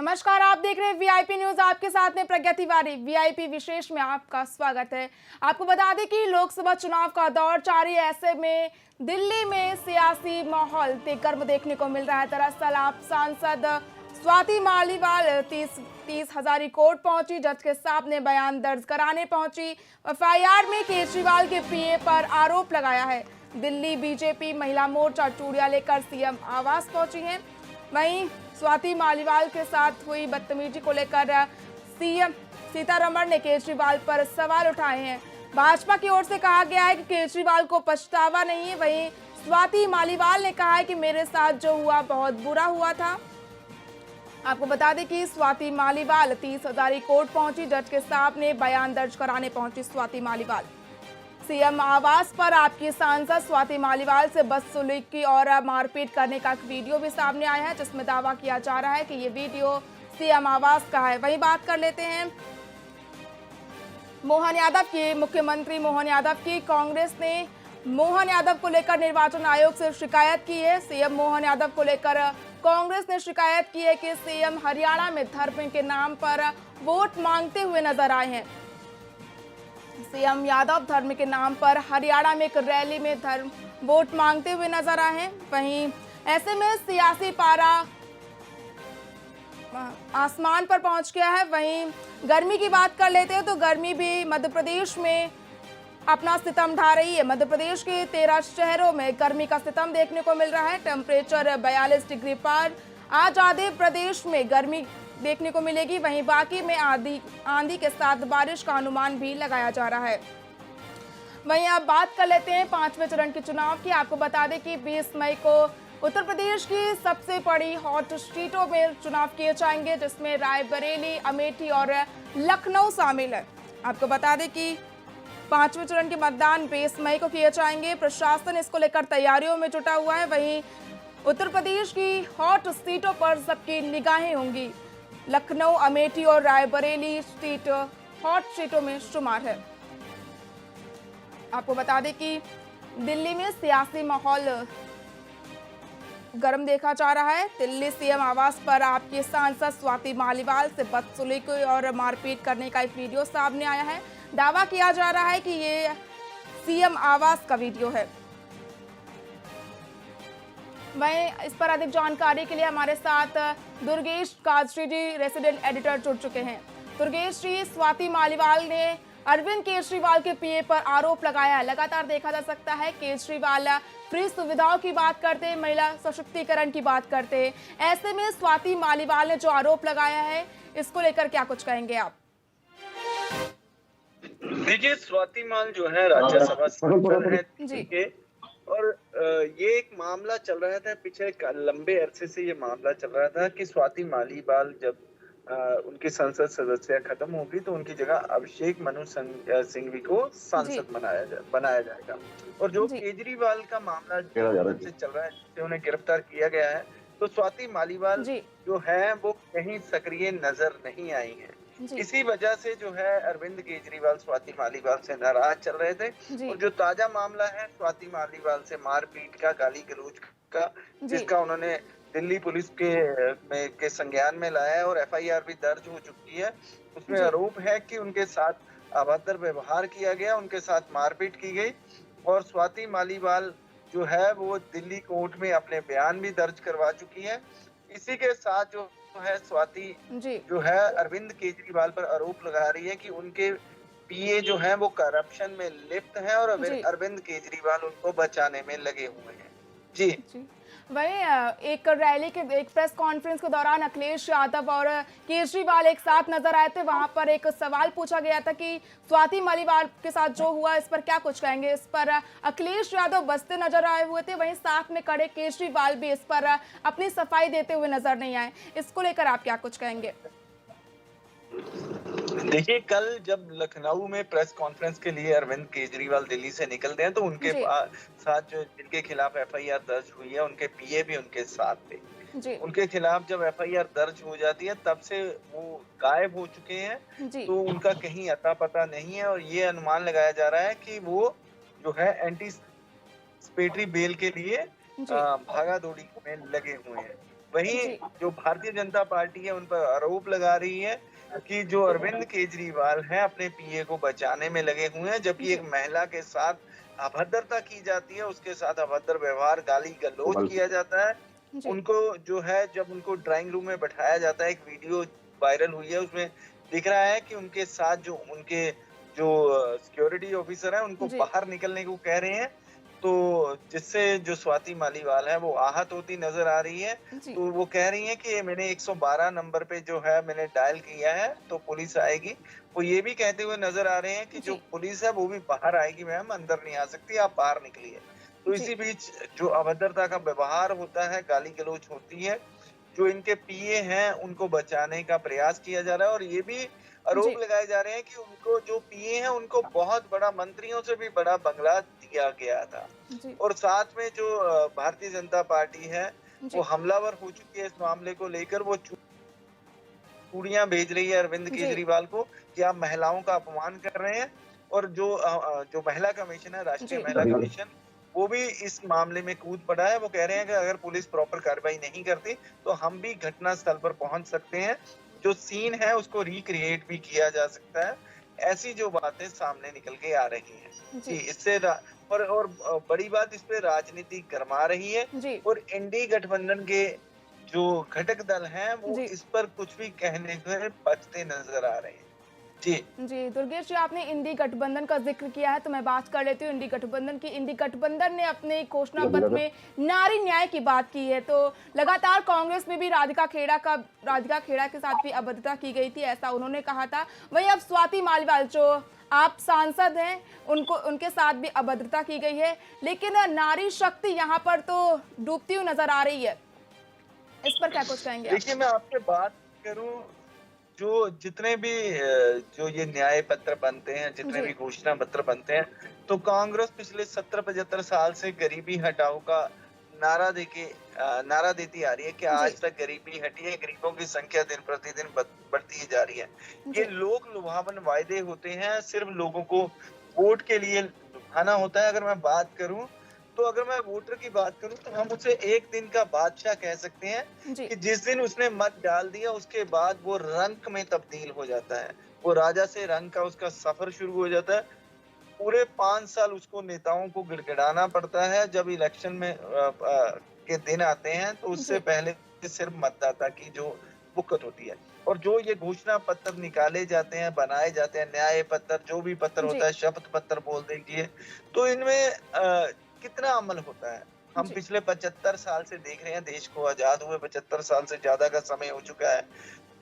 नमस्कार, आप देख रहे हैं वीआईपी न्यूज। आपके साथ में प्रज्ञा तिवारी। वीआईपी विशेष में आपका स्वागत है। आपको बता दें कि लोकसभा चुनाव का दौर जारी है, ऐसे में दिल्ली में सियासी माहौल गर्म देखने को मिल रहा है। दरअसल आप सांसद स्वाति मालीवाल 30 हजारी कोर्ट पहुंची, जज के सामने बयान दर्ज कराने पहुंची। एफआईआर में केजरीवाल के पीए पर आरोप लगाया है। दिल्ली बीजेपी महिला मोर्चा चूड़ियां लेकर सीएम आवास पहुंची है। वहीं स्वाति मालीवाल के साथ हुई बदतमीजी को लेकर सीएम सीतारमण ने केजरीवाल पर सवाल उठाए हैं। भाजपा की ओर से कहा गया है कि केजरीवाल को पछतावा नहीं है। वहीं स्वाति मालीवाल ने कहा है कि मेरे साथ जो हुआ बहुत बुरा हुआ था। आपको बता दें कि स्वाति मालीवाल 30 हजारी कोर्ट पहुंची, जज के सामने बयान दर्ज कराने पहुंची स्वाति मालीवाल। सीएम आवास पर आपकी सांसद स्वाति मालीवाल से बदसलूकी और मारपीट करने का एक वीडियो भी सामने आया है, जिसमें दावा किया जा रहा है कि ये वीडियो सीएम आवास का है। वहीं बात कर लेते हैं मोहन यादव की। मुख्यमंत्री मोहन यादव की कांग्रेस ने मोहन यादव को लेकर निर्वाचन आयोग से शिकायत की है। सीएम मोहन यादव को लेकर कांग्रेस ने शिकायत की है कि सीएम हरियाणा में धर्म के नाम पर वोट मांगते हुए नजर आए हैं। सीएम यादव धर्म के नाम पर हरियाणा में एक रैली में वोट मांगते हुए नजर आए हैं। वहीं ऐसे में सियासी पारा आसमान पर पहुंच गया है। वहीं गर्मी की बात कर लेते हैं तो गर्मी भी मध्य प्रदेश में अपना सितम ढा रही है। मध्य प्रदेश के 13 शहरों में गर्मी का सितम देखने को मिल रहा है। टेम्परेचर 42 डिग्री पार। आज आधे प्रदेश में गर्मी देखने को मिलेगी, वहीं बाकी में आंधी के साथ बारिश का अनुमान भी लगाया जा रहा है। वहीं अब बात कर लेते हैं 5वें चरण के चुनाव की। आपको बता दें कि 20 मई को उत्तर प्रदेश की सबसे बड़ी हॉट सीटों में चुनाव किए जाएंगे, जिसमें रायबरेली, अमेठी और लखनऊ शामिल है। आपको बता दें कि 5वें चरण के मतदान 20 मई को किए जाएंगे। प्रशासन इसको लेकर तैयारियों में जुटा हुआ है। वहीं उत्तर प्रदेश की हॉट सीटों पर सबकी निगाहें होंगी। लखनऊ, अमेठी और रायबरेली सीट हॉट सीटों में शुमार है। आपको बता दें कि दिल्ली में सियासी माहौल गर्म देखा जा रहा है। दिल्ली सीएम आवास पर आपके सांसद स्वाति मालीवाल से बदसलूकी और मारपीट करने का एक वीडियो सामने आया है। दावा किया जा रहा है कि ये सीएम आवास का वीडियो है। वहीं इस पर अधिक जानकारी के लिए हमारे साथ दुर्गेश काजरी जी, रेसिडेंट एडिटर, जुड़ चुके हैं। दुर्गेश जी, स्वाति मालीवाल ने अरविंद केजरीवाल के पीए पर आरोप लगाया है। लगातार देखा जा सकता है केजरीवाल फ्री सुविधाओं की बात करते हैं, महिला सशक्तिकरण की बात करते हैं। ऐसे में स्वाति मालीवाल ने जो आरोप लगाया है, इसको लेकर क्या कुछ कहेंगे आप? देखिए, स्वाति माल जो है राज्यसभा सांसद है और ये एक मामला चल रहा था पिछले लंबे अरसे से। ये मामला चल रहा था कि स्वाति मालीवाल जब उनकी संसद सदस्य खत्म होगी तो उनकी जगह अभिषेक मनु सिंघवी को सांसद बनाया जाएगा। और जो केजरीवाल का मामला से चल रहा है, जिससे उन्हें गिरफ्तार किया गया है, तो स्वाति मालीवाल जो है वो कहीं सक्रिय नजर नहीं आई है। इसी वजह से जो है अरविंद केजरीवाल स्वाति मालीवाल से नाराज चल रहे थे। और जो ताजा मामला है स्वाति मालीवाल से मारपीट का, गाली गलौज का, जिसका उन्होंने दिल्ली पुलिस के संज्ञान में लाया है और एफआईआर भी दर्ज हो चुकी है। उसमें आरोप है कि उनके साथ अभद्र व्यवहार किया गया, उनके साथ मारपीट की गई। और स्वाति मालीवाल जो है वो दिल्ली कोर्ट में अपने बयान भी दर्ज करवा चुकी है। इसी के साथ जो है स्वाति जो है अरविंद केजरीवाल पर आरोप लगा रही है कि उनके पीए जो हैं वो करप्शन में लिप्त हैं और अरविंद केजरीवाल उनको बचाने में लगे हुए हैं। जी। वहीं एक रैली के एक प्रेस कॉन्फ्रेंस के दौरान अखिलेश यादव और केजरीवाल एक साथ नजर आए थे। वहां पर एक सवाल पूछा गया था कि स्वाति मालीवाल के साथ जो हुआ, इस पर क्या कुछ कहेंगे? इस पर अखिलेश यादव बचते नजर आए हुए थे, वहीं साथ में खड़े केजरीवाल भी इस पर अपनी सफाई देते हुए नजर नहीं आए। इसको लेकर आप क्या कुछ कहेंगे? देखिए, कल जब लखनऊ में प्रेस कॉन्फ्रेंस के लिए अरविंद केजरीवाल दिल्ली से निकलते हैं तो उनके साथ जो जिनके खिलाफ एफआईआर दर्ज हुई है उनके पीए भी उनके साथ थे। उनके खिलाफ जब एफआईआर दर्ज हो जाती है तब से वो गायब हो चुके हैं, तो उनका कहीं अता पता नहीं है। और ये अनुमान लगाया जा रहा है कि वो जो है एंटीसिपेटरी बेल के लिए भागा दौड़ी में लगे हुए हैं। वहीं जो भारतीय जनता पार्टी है उन पर आरोप लगा रही है कि जो अरविंद केजरीवाल हैं अपने पीए को बचाने में लगे हुए हैं, जबकि एक महिला के साथ अभद्रता की जाती है, उसके साथ अभद्र व्यवहार, गाली गलौज किया जाता है। उनको जो है जब उनको ड्राइंग रूम में बैठाया जाता है, एक वीडियो वायरल हुई है, उसमें दिख रहा है कि उनके साथ जो उनके जो सिक्योरिटी ऑफिसर हैं उनको बाहर निकलने को कह रहे हैं, तो जिससे जो स्वाति मालीवाल है वो आहत होती नजर आ रही है। तो वो कह रही है कि मैंने 112 नंबर पे जो है मैंने डायल किया है तो पुलिस आएगी। वो ये भी कहते हुए नजर आ रहे हैं कि जो पुलिस है वो भी बाहर आएगी, मैम अंदर नहीं आ सकती, आप बाहर निकलिए। तो इसी बीच जो अभद्रता का व्यवहार होता है, गाली गलौज होती है, जो इनके पीए हैं उनको बचाने का प्रयास किया जा रहा है। और ये भी आरोप लगाए जा रहे हैं कि उनको जो पीए हैं उनको बहुत बड़ा, मंत्रियों से भी बड़ा बंगला दिया गया था। और साथ में जो भारतीय जनता पार्टी है वो हमलावर हो चुकी है इस मामले को लेकर। वो चूड़ियां भेज रही है अरविंद केजरीवाल को कि आप महिलाओं का अपमान कर रहे हैं। और जो महिला कमीशन है, राष्ट्रीय महिला कमीशन, वो भी इस मामले में कूद पड़ा है। वो कह रहे हैं कि अगर पुलिस प्रॉपर कार्रवाई नहीं करती तो हम भी घटना स्थल पर पहुंच सकते हैं, जो सीन है उसको रिक्रिएट भी किया जा सकता है। ऐसी जो बातें सामने निकल के आ रही हैं जी, इससे और बड़ी बात, इस पे राजनीति गरमा रही है। और एनडीए गठबंधन के जो घटक दल हैं वो इस पर कुछ भी कहने से बचते नजर आ रहे हैं। जी दुर्गेश जी, आपने इंडी गठबंधन का जिक्र किया है तो मैं बात कर लेती हूँ इंडी गठबंधन की। इंडी गठबंधन ने अपने घोषणा पत्र में नारी न्याय की बात की है। तो लगातार कांग्रेस में भी राधिका खेड़ा के साथ भी अभद्रता की गई थी, ऐसा उन्होंने कहा था। वहीं अब स्वाति मालीवाल जो आप सांसद हैं उनके साथ भी अभद्रता की गई है, लेकिन नारी शक्ति यहाँ पर तो डूबती हुई नजर आ रही है। इस पर क्या कुछ कहेंगे? देखिए, मैं आपसे बात करूं, जो जितने भी जो ये न्याय पत्र बनते हैं, जितने भी घोषणा पत्र बनते हैं, तो कांग्रेस पिछले 70-75 साल से गरीबी हटाओ का नारा देती आ रही है कि आज तक गरीबी हटी है, गरीबों की संख्या दिन प्रतिदिन बढ़ती ही जा रही है। ये लोक लुभावन वायदे होते हैं, सिर्फ लोगों को वोट के लिए लुभाना होता है। अगर मैं बात करूं तो अगर मैं वोटर की बात करूं तो हम उसे एक दिन का बादशाह कह सकते हैं कि जिस दिन उसने मत डाल दिया उसके बाद वो रंक में तब्दील हो जाता है। वो राजा से रंक का उसका सफर शुरू हो जाता है। पूरे 5 साल उसको नेताओं को गिड़गिड़ाना पड़ता है। जब इलेक्शन में के दिन आते हैं तो उससे पहले सिर्फ मतदाता की जो बुक्कत होती है। और जो ये घोषणा पत्र निकाले जाते हैं, बनाए जाते हैं, न्याय पत्र, जो भी पत्र होता है, शपथ पत्र बोल दीजिए, तो इनमें कितना अमल होता है। हम पिछले 75 साल से देख रहे हैं, देश को आजाद हुए 75 साल से ज्यादा का समय हो चुका है,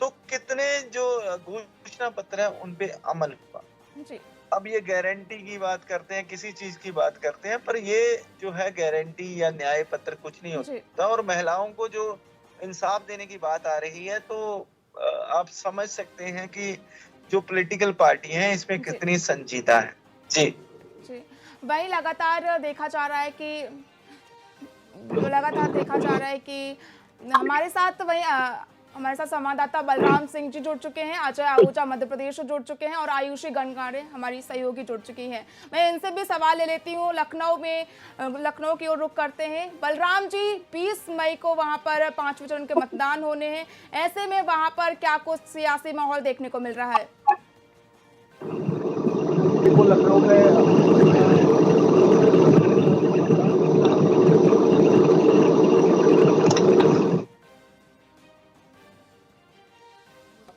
तो कितने जो घोषणा पत्र है उन पे अमल हुआ। अब ये गारंटी की बात करते हैं, किसी चीज की बात करते हैं, पर ये जो है गारंटी या न्याय पत्र कुछ नहीं होता। और महिलाओं को जो इंसाफ देने की बात आ रही है, तो आप समझ सकते हैं कि जो पॉलिटिकल पार्टी है इसमें कितनी संजीदा है। जी वही लगातार देखा जा रहा है कि हमारे साथ संवाददाता बलराम सिंह जी जुड़ चुके हैं, अजय आहूजा मध्य प्रदेश से जुड़ चुके हैं और आयुषी गणगारे हमारी सहयोगी जुड़ चुकी हैं। मैं इनसे भी सवाल ले लेती हूँ। लखनऊ की ओर रुख करते हैं। बलराम जी, 20 मई को वहां पर 5वें चरण के मतदान होने हैं, ऐसे में वहां पर क्या कुछ सियासी माहौल देखने को मिल रहा है? लखनऊ में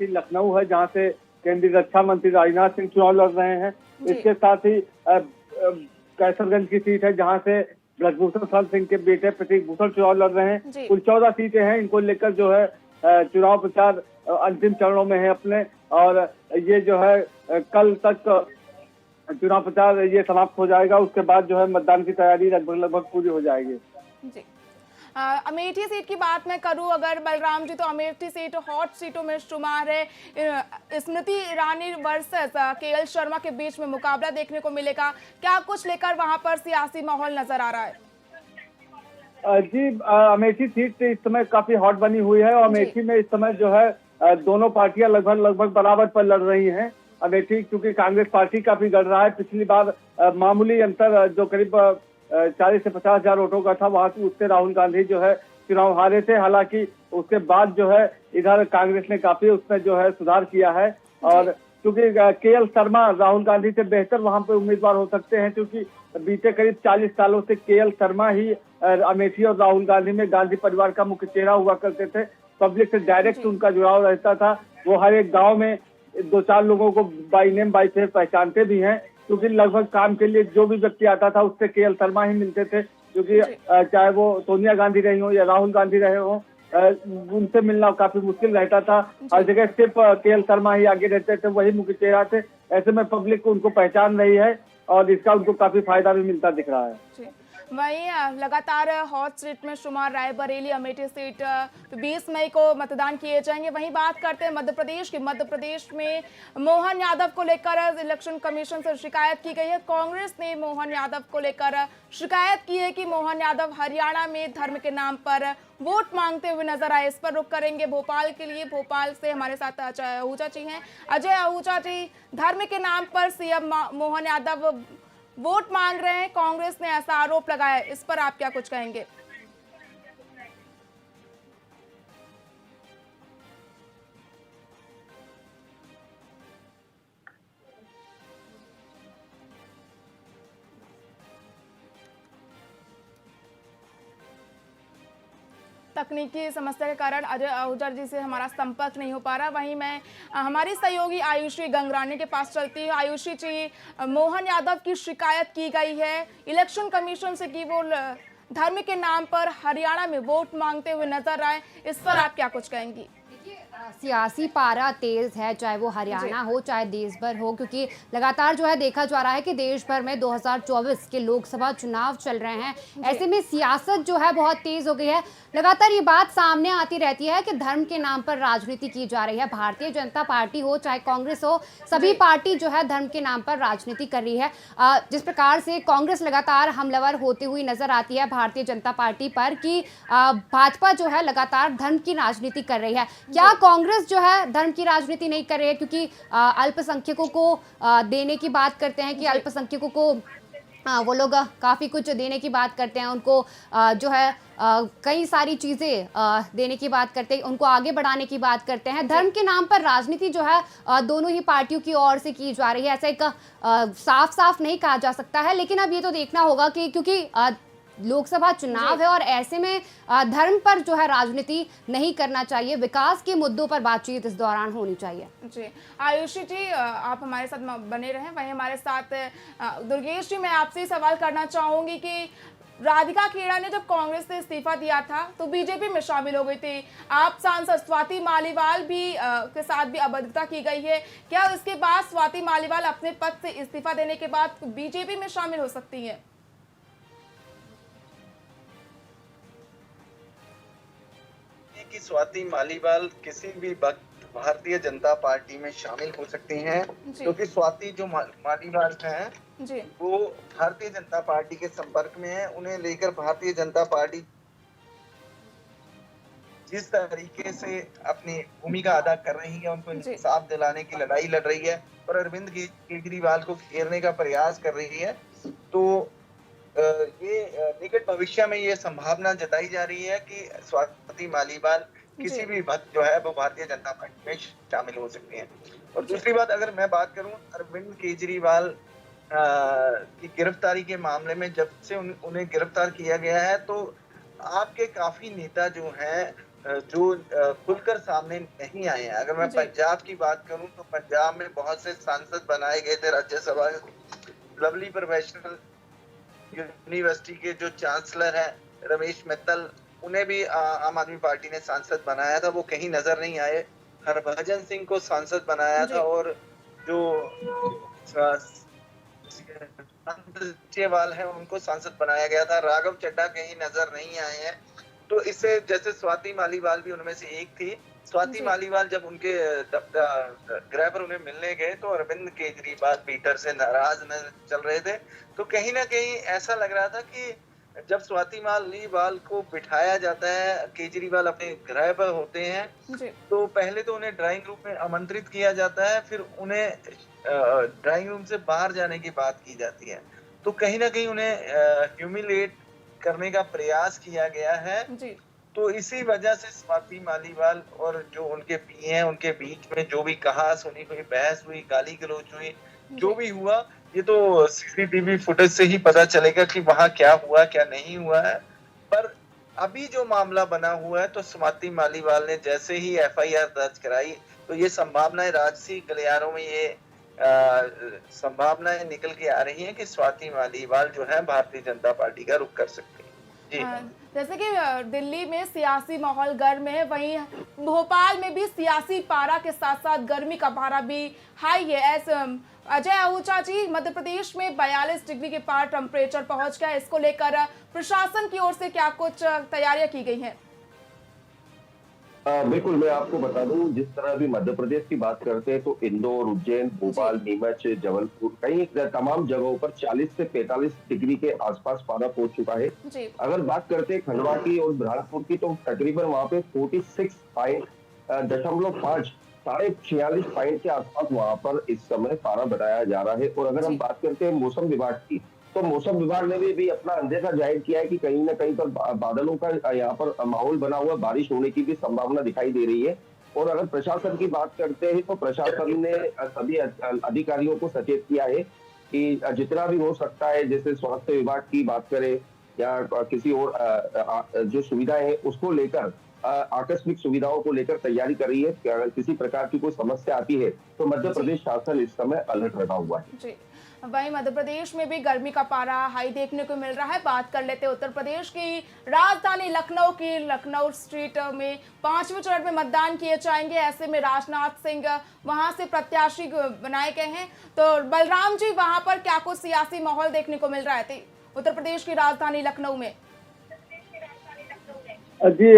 लखनऊ है जहां से केंद्रीय रक्षा मंत्री राजनाथ सिंह चुनाव लड़ रहे हैं। इसके साथ ही कैसरगंज की सीट है जहां से ब्रजभूषण शरण सिंह के बेटे प्रतीक भूषण चुनाव लड़ रहे हैं। कुल 14 सीटें हैं। इनको लेकर जो है चुनाव प्रचार अंतिम चरणों में है अपने, और ये जो है कल तक चुनाव प्रचार ये समाप्त हो जाएगा। उसके बाद जो है मतदान की तैयारी लगभग पूरी हो जाएगी। अमेठी सीट की बात मैं करूं अगर बलराम जी, तो अमेठी सीट हॉट सीटों में शुमार है। स्मृति ईरानी वर्सेस केएल शर्मा के बीच में मुकाबला देखने को मिलेगा। क्या कुछ लेकर वहां पर सियासी माहौल नजर आ रहा है? जी, अमेठी सीट इस समय काफी हॉट बनी हुई है और अमेठी में इस समय जो है दोनों पार्टियां लगभग बराबर पर लड़ रही हैं। अमेठी क्योंकि कांग्रेस पार्टी काफी गढ़ रहा है। पिछली बार मामूली अंतर जो करीब 40 से 50 हजार वोटों का था, वहां से उससे राहुल गांधी जो है चुनाव हारे थे। हालांकि उसके बाद जो है इधर कांग्रेस ने काफी उसमें जो है सुधार किया है, और क्योंकि केएल शर्मा राहुल गांधी से बेहतर वहां पे उम्मीदवार हो सकते हैं, क्योंकि बीते करीब 40 सालों से केएल शर्मा ही अमेठी और राहुल गांधी में गांधी परिवार का मुख्य चेहरा हुआ करते थे। पब्लिक से डायरेक्ट उनका जुड़ाव रहता था। वो हर एक गाँव में 2-4 लोगों को बाई नेम बाई फेस पहचानते भी हैं, क्योंकि लगभग काम के लिए जो भी व्यक्ति आता था उससे केएल शर्मा ही मिलते थे। क्योंकि चाहे वो सोनिया गांधी रही हो या राहुल गांधी रहे हो, उनसे मिलना काफी मुश्किल रहता था। हर जगह सिर्फ केएल शर्मा ही आगे रहते थे, वही मुख्य चेहरा थे। ऐसे में पब्लिक को उनको पहचान रही है और इसका उनको काफी फायदा भी मिलता दिख रहा है। वहीं लगातार हॉट सीट में शुमार रायबरेली अमेठी सीट 20 मई को मतदान किए जाएंगे। वहीं बात करते हैं मध्य प्रदेश की। मध्य प्रदेश में मोहन यादव को लेकर इलेक्शन कमीशन से शिकायत की गई है। कांग्रेस ने मोहन यादव को लेकर शिकायत की है कि मोहन यादव हरियाणा में धर्म के नाम पर वोट मांगते हुए नजर आए। इस पर रुख करेंगे भोपाल के लिए। भोपाल से हमारे साथ अजय आहूजा जी हैं। अजय आहूजा जी, धर्म के नाम पर सीएम मोहन यादव वोट मांग रहे हैं, कांग्रेस ने ऐसा आरोप लगाया, इस पर आप क्या कुछ कहेंगे? तकनीकी समस्या के कारण अजय आहूजा जी से हमारा संपर्क नहीं हो पा रहा। वहीं मैं हमारी सहयोगी आयुषी गंगरानी के पास चलती हूँ। आयुषी जी, मोहन यादव की शिकायत की गई है इलेक्शन कमीशन से कि वो धर्म के नाम पर हरियाणा में वोट मांगते हुए नजर आए, इस पर आप क्या कुछ कहेंगी? सियासी पारा तेज है, चाहे वो हरियाणा हो चाहे देश भर हो, क्योंकि लगातार जो है देखा जा रहा है कि देश भर में 2024 के लोकसभा चुनाव चल रहे हैं। ऐसे में सियासत जो है बहुत तेज हो गई है। लगातार ये बात सामने आती रहती है कि धर्म के नाम पर राजनीति की जा रही है। भारतीय जनता पार्टी हो चाहे कांग्रेस हो, सभी पार्टी जो है धर्म के नाम पर राजनीति कर रही है। जिस प्रकार से कांग्रेस लगातार हमलावर होती हुई नजर आती है भारतीय जनता पार्टी पर कि भाजपा जो है लगातार धर्म की राजनीति कर रही है। क्या कांग्रेस जो है धर्म की राजनीति नहीं कर रही है? क्योंकि अल्पसंख्यकों को देने की बात करते हैं कि अल्पसंख्यकों को वो लोग काफ़ी कुछ देने की बात करते हैं, उनको जो है कई सारी चीज़ें देने की बात करते हैं, उनको आगे बढ़ाने की बात करते हैं। धर्म के नाम पर राजनीति जो है दोनों ही पार्टियों की ओर से की जा रही है। ऐसा एक साफ साफ नहीं कहा जा सकता है, लेकिन अब ये तो देखना होगा कि क्योंकि लोकसभा चुनाव है और ऐसे में धर्म पर जो है राजनीति नहीं करना चाहिए। विकास के मुद्दों पर बातचीत इस दौरान होनी चाहिए। जी आयुषी जी, आप हमारे साथ बने रहें। वहीं हमारे साथ दुर्गेश जी, मैं आपसे सवाल करना चाहूंगी कि राधिका खेड़ा ने जब कांग्रेस से इस्तीफा दिया था तो बीजेपी में शामिल हो गई थी। आप सांसद स्वाति मालीवाल भी के साथ भी अभद्रता की गई है। क्या इसके बाद स्वाति मालीवाल अपने पद से इस्तीफा देने के बाद बीजेपी में शामिल हो सकती है? कि स्वाति मालीवाल किसी भी वक्त भारतीय जनता पार्टी में शामिल हो सकती हैं, क्योंकि स्वाति जो मालीवाल हैं वो भारतीय जनता पार्टी के संपर्क में है। उन्हें लेकर भारतीय जनता पार्टी जिस तरीके से अपनी भूमिका अदा कर रही है, उनको इंसाफ दिलाने की लड़ाई लड़ रही है और अरविंद केजरीवाल को घेरने का प्रयास कर रही है, तो ये निकट भविष्य में ये संभावना जताई जा रही है कि स्वाति मालीवाल किसी भी वक्त जो है वो भारतीय जनता पार्टी में शामिल हो सकती हैं। और दूसरी बात, अगर मैं बात करूं अरविंद केजरीवाल की गिरफ्तारी के मामले में, जब से उन्हें गिरफ्तार किया गया है तो आपके काफी नेता जो हैं जो खुलकर सामने नहीं आए हैं। अगर मैं पंजाब की बात करूं तो पंजाब में बहुत से सांसद बनाए गए थे राज्यसभा। लवली प्रोफेशनल यूनिवर्सिटी के जो चांसलर हैं रमेश मित्तल, उन्हें भी आम आदमी पार्टी ने सांसद बनाया था, वो कहीं नजर नहीं आए। हरभजन सिंह को सांसद बनाया था और जो सीचेवाल है उनको सांसद बनाया गया था। राघव चड्ढा कहीं नजर नहीं आए हैं। तो इससे जैसे स्वाति मालीवाल भी उनमें से एक थी। स्वाति मालीवाल जब उनके गृह पर उन्हें मिलने गए तो अरविंद केजरीवाल पीटर से नाराज न चल रहे थे। तो कहीं ना कहीं ऐसा लग रहा था कि जब स्वाति मालीवाल को बिठाया जाता है, केजरीवाल अपने गृह पर होते हैं, तो पहले तो उन्हें ड्राइंग रूम में आमंत्रित किया जाता है, फिर उन्हें ड्राइंग रूम से बाहर जाने की बात की जाती है। तो कहीं ना कहीं उन्हें ह्यूमिलेट करने का प्रयास किया गया है। तो इसी वजह से स्वाति मालीवाल और जो उनके पीए हैं उनके बीच में जो भी कहा सुनी हुई, बहस हुई, गाली गलौज हुई, जो भी हुआ, ये तो सीसीटीवी फुटेज से ही पता चलेगा कि वहां क्या हुआ क्या नहीं हुआ है। पर अभी जो मामला बना हुआ है, तो स्वाति मालीवाल ने जैसे ही एफआईआर दर्ज कराई, तो ये संभावनाएं राजसी गलियारों में ये संभावनाएं निकल के आ रही हैं कि स्वाति मालीवाल जो है भारतीय जनता पार्टी का रुख कर सकती है। जैसे कि दिल्ली में सियासी माहौल गर्म है, वहीं भोपाल में भी सियासी पारा के साथ साथ गर्मी का पारा भी हाई है। अजय आहूजा जी, मध्य प्रदेश में 42 डिग्री के पार टेम्परेचर पहुंच गया, इसको लेकर प्रशासन की ओर से क्या कुछ तैयारियां की गई हैं? बिल्कुल, मैं आपको बता दूं, जिस तरह अभी मध्य प्रदेश की बात करते हैं तो इंदौर, उज्जैन, भोपाल, नीमच, जबलपुर, कई तमाम जगहों पर 40 से 45 डिग्री के आसपास पारा पहुंच चुका है। अगर बात करते हैं खंडवा की और बुरहानपुर की, तो तकरीबन वहां पे 46.5 46 पॉइंट के आसपास वहां पर इस समय पारा बताया जा रहा है। और अगर हम बात करते हैं मौसम विभाग की, तो मौसम विभाग ने भी अपना अंदेशा जाहिर किया है कि कहीं ना कहीं पर बादलों का यहाँ पर माहौल बना हुआ, बारिश होने की भी संभावना दिखाई दे रही है। और अगर प्रशासन की बात करते हैं तो प्रशासन ने सभी अधिकारियों को सचेत किया है कि जितना भी हो सकता है, जैसे स्वास्थ्य विभाग की बात करें या किसी और जो सुविधाएं हैं उसको लेकर, आकस्मिक सुविधाओं को लेकर तैयारी कर रही है कि अगर किसी प्रकार की कोई समस्या आती है तो मध्य प्रदेश शासन इस समय अलर्ट रखा हुआ है। जी, वहीं मध्य प्रदेश में भी गर्मी का पारा हाई देखने को मिल रहा है। बात कर लेते हैं उत्तर प्रदेश की राजधानी लखनऊ की। लखनऊ स्ट्रीट में 5वें चरण में मतदान किए जाएंगे। ऐसे में राजनाथ सिंह वहां से प्रत्याशी बनाए गए हैं। तो बलराम जी, वहां पर क्या कुछ सियासी माहौल देखने को मिल रहा है उत्तर प्रदेश की राजधानी लखनऊ में? जी,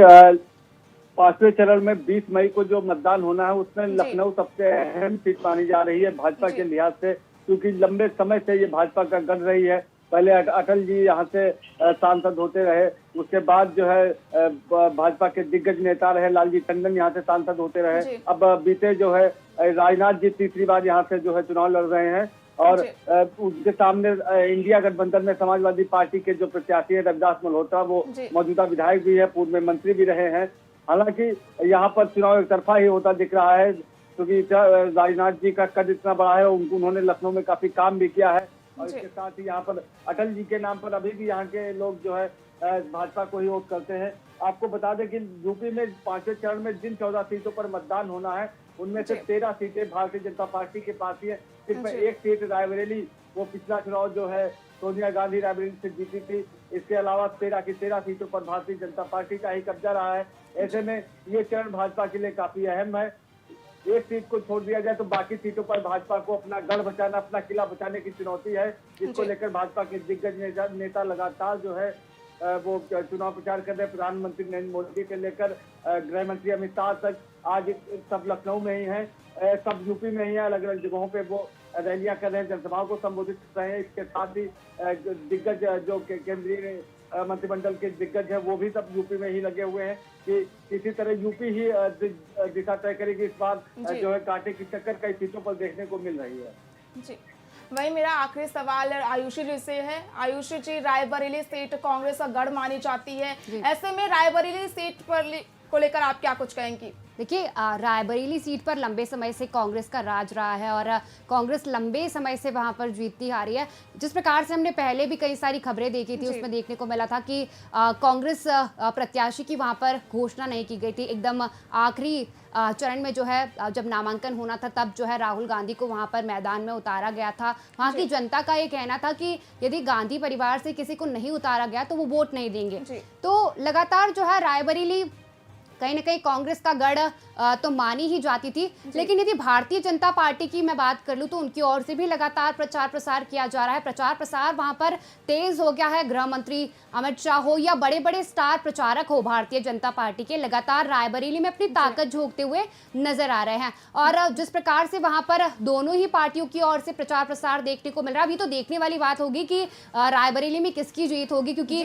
5वें चरण में 20 मई को जो मतदान होना है उसमें लखनऊ सबसे अहम सीट मानी जा रही है भाजपा के लिहाज से, क्योंकि लंबे समय से ये भाजपा का गढ़ रही है। पहले अटल जी यहाँ से सांसद होते रहे, उसके बाद जो है भाजपा के दिग्गज नेता रहे लालजी टंडन यहाँ से सांसद होते रहे। अब बीते जो है राजनाथ जी तीसरी बार यहाँ से जो है चुनाव लड़ रहे हैं। और उनके सामने इंडिया गठबंधन में समाजवादी पार्टी के जो प्रत्याशी है रविदास मल्होत्रा, वो मौजूदा विधायक भी है, पूर्व में मंत्री भी रहे हैं। हालांकि यहाँ पर चुनाव एक तरफा ही होता दिख रहा है, क्योंकि राजनाथ जी का कद इतना बड़ा है, उन्होंने लखनऊ में काफी काम भी किया है। और इसके साथ ही यहाँ पर अटल जी के नाम पर अभी भी यहाँ के लोग जो है भाजपा को ही वोट करते हैं। आपको बता दें कि यूपी में 5वें चरण में जिन 14 सीटों पर मतदान होना है उनमें से 13 सीटें भारतीय जनता पार्टी के पास ही है। सिर्फ एक सीट रायबरेली, वो पिछला चुनाव जो है सोनिया गांधी रायबरेली से जीती थी। इसके अलावा 13 की 13 सीटों पर भारतीय जनता पार्टी का ही कब्जा रहा है। ऐसे में ये चरण भाजपा के लिए काफी अहम है। एक सीट को छोड़ दिया जाए तो बाकी सीटों पर भाजपा को अपना गढ़ बचाना, अपना किला बचाने की चुनौती है, जिसको लेकर भाजपा के दिग्गज नेता लगातार जो है वो चुनाव प्रचार कर रहे हैं। प्रधानमंत्री नरेंद्र मोदी के लेकर गृह मंत्री अमित शाह तक आज सब लखनऊ में ही हैं, सब यूपी में ही है। अलग अलग जगहों पे वो रैलियां कर रहे हैं, जनसभाओं को संबोधित कर रहे हैं। इसके साथ ही दिग्गज जो केंद्रीय मंत्रिमंडल के दिग्गज है वो भी सब यूपी में ही लगे हुए हैं कि किसी तरह यूपी ही दिशा तय करेगी। इस बार जो है कांटे की टक्कर कई सीटों पर देखने को मिल रही है। जी, वही मेरा आखिरी सवाल आयुषी जी से है। आयुषी जी, रायबरेली सीट कांग्रेस का गढ़ मानी जाती है, ऐसे में रायबरेली सीट को लेकर आप क्या कुछ कहेंगी? देखिए, रायबरेली सीट पर लंबे समय से कांग्रेस का राज रहा है और कांग्रेस लंबे समय से वहां पर जीतती आ रही है। जिस प्रकार से हमने पहले भी कई सारी खबरें देखी थी, उसमें देखने को मिला था कि कांग्रेस प्रत्याशी की वहां पर घोषणा नहीं की गई थी। एकदम आखिरी चरण में जो है जब नामांकन होना था तब जो है राहुल गांधी को वहां पर मैदान में उतारा गया था। वहां की जनता का ये कहना था कि यदि गांधी परिवार से किसी को नहीं उतारा गया तो वो वोट नहीं देंगे। तो लगातार जो है रायबरेली कहीं ना कहीं कांग्रेस का गढ़ तो मानी ही जाती थी। लेकिन यदि भारतीय जनता पार्टी की मैं बात कर लूं तो उनकी ओर से भी लगातार प्रचार प्रसार किया जा रहा है। प्रचार प्रसार वहां पर तेज हो गया है। गृह मंत्री अमित शाह हो या बड़े बड़े स्टार प्रचारक हो भारतीय जनता पार्टी के, लगातार रायबरेली में अपनी ताकत झोंकते हुए नजर आ रहे हैं। और जिस प्रकार से वहां पर दोनों ही पार्टियों की ओर से प्रचार प्रसार देखने को मिल रहा है, अभी तो देखने वाली बात होगी कि रायबरेली में किसकी जीत होगी। क्योंकि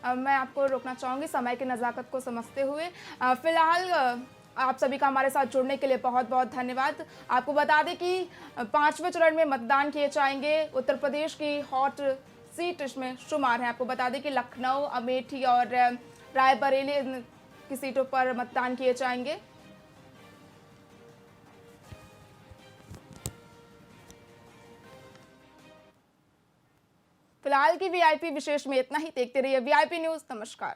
मैं आपको रोकना चाहूंगी समय की नज़ाकत को समझते हुए। फिलहाल आप सभी का हमारे साथ जुड़ने के लिए बहुत बहुत धन्यवाद। आपको बता दें कि 5वें चरण में मतदान किए जाएंगे। उत्तर प्रदेश की हॉट सीट इसमें शुमार है। आपको बता दें कि लखनऊ, अमेठी और रायबरेली की सीटों पर मतदान किए जाएंगे। फिलहाल की वीआईपी विशेष में इतना ही। देखते रहिए वीआईपी न्यूज। नमस्कार।